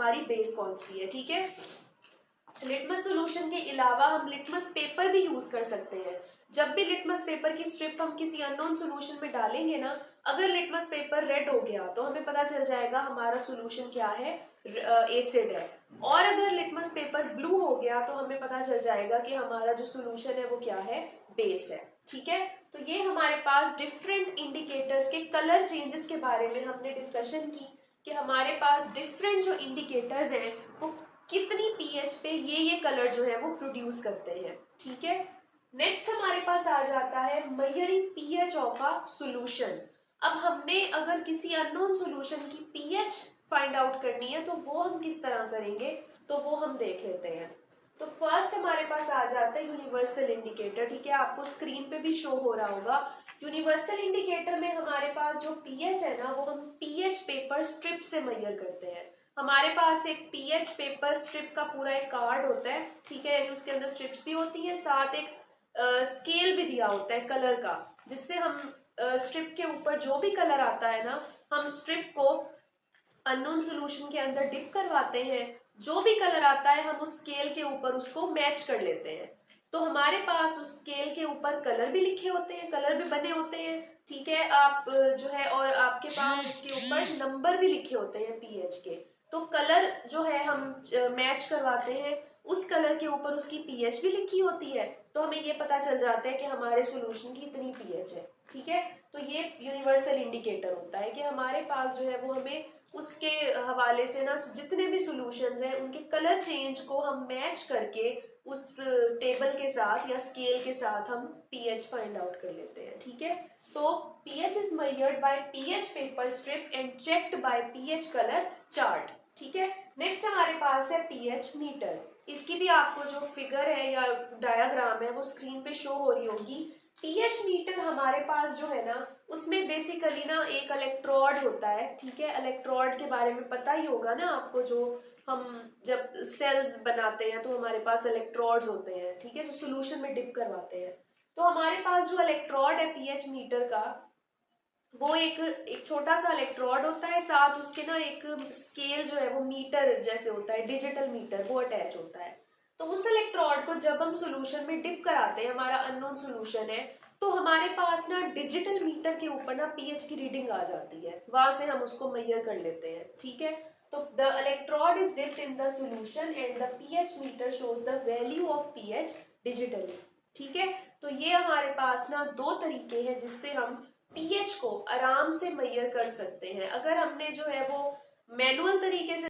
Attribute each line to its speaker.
Speaker 1: हमारी बेस कौन सी है। ठीक है, लिटमस सॉल्यूशन के अलावा हम लिटमस पेपर भी यूज कर सकते हैं। जब भी लिटमस पेपर की स्ट्रिप हम किसी अननोन सॉल्यूशन में डालेंगे ना, अगर लिटमस पेपर रेड हो गया तो हमें पता चल जाएगा हमारा सॉल्यूशन क्या है, एसिड है। और अगर लिटमस पेपर ब्लू हो गया तो हमें पता चल जाएगा कि हमारा जो सॉल्यूशन है वो क्या है, बेस है। ठीक है, तो ये हमारे पास डिफरेंट इंडिकेटर्स के कलर चेंजेस के बारे में हमने डिस्कशन की कि हमारे पास डिफरेंट जो इंडिकेटर्स हैं वो कितनी पीएच पे ये कलर जो है वो प्रोड्यूस करते हैं। ठीक है, नेक्स्ट हमारे पास आ जाता है measuring pH of a solution. अब हमने अगर किसी अननोन सॉल्यूशन की पीएच फाइंड आउट करनी है तो वो हम किस तरह करेंगे, तो वो हम देख लेते हैं। तो फर्स्ट हमारे पास आ जाता है यूनिवर्सल इंडिकेटर। ठीक है, आपको स्क्रीन पे भी शो हो रहा होगा। यूनिवर्सल इंडिकेटर में हमारे पास जो पीएच है ना वो हम पीएच पेपर स्ट्रिप से मेजर करते हैं। हमारे पास एक पीएच पेपर स्ट्रिप का पूरा एक कार्ड होता है। ठीक है, यानी उसके अंदर स्ट्रिप्स भी होती है, साथ एक स्केल भी दिया होता है कलर का, जिससे हम स्ट्रिप के ऊपर जो भी कलर आता है ना, हम स्ट्रिप को अननोन सॉल्यूशन के अंदर डिप करवाते हैं। जो भी कलर आता है हम उस स्केल के ऊपर उसको मैच कर लेते हैं। तो हमारे पास उस स्केल के ऊपर कलर भी लिखे होते हैं, कलर भी बने होते हैं। ठीक है, आप जो है और आपके पास उसके ऊपर नंबर भी लिखे होते हैं पीएच के। तो कलर जो है हम मैच करवाते हैं, उस कलर के ऊपर उसकी पीएच भी लिखी होती है, तो हमें ये पता चल जाता है कि हमारे सॉल्यूशन की इतनी पीएच है। ठीक है, तो ये यूनिवर्सल इंडिकेटर होता है कि हमारे पास जो है वो हमें उसके हवाले से ना जितने भी सॉल्यूशंस हैं उनके कलर चेंज को हम मैच करके उस टेबल के साथ या स्केल के साथ हम पीएच फाइंड आउट कर लेते हैं। ठीक है, तो pH is measured by pH paper strip and checked by pH colour chart. ठीक है, नेक्स्ट हमारे पास है पीएच मीटर। इसकी भी आपको जो फिगर है या डायग्राम है वो स्क्रीन पे शो हो रही होगी। पीएच मीटर हमारे पास जो है ना उसमें बेसिकली ना एक इलेक्ट्रोड होता है। ठीक है, इलेक्ट्रोड के बारे में पता ही होगा ना आपको, जो हम जब सेल्स बनाते हैं तो हमारे पास इलेक्ट्रोड्स होते हैं। ठीक है, जो सॉल्यूशन में डिप करवाते हैं। तो हमारे पास जो इलेक्ट्रोड है पीएच मीटर का, वो एक छोटा सा इलेक्ट्रोड होता है, साथ उसके ना एक स्केल जो है वो मीटर जैसे होता है, डिजिटल मीटर, वो अटैच होता है। तो उस इलेक्ट्रोड को जब हम सॉल्यूशन में डिप कराते हैं, हमारा अननोन सॉल्यूशन है, तो हमारे पास ना डिजिटल मीटर के ऊपर ना पीएच की रीडिंग आ जाती है, वहां से हम उसको मेजर कर लेते हैं। ठीक है, तो the electrode is dipped in the solution and the pH meter shows the value of pH digitally. ठीक है, तो ये हमारे पास ना दो तरीके हैं जिससे हम पीएच को आराम से मेजर कर सकते हैं। अगर हमने जो है वो मैनुअल तरीके से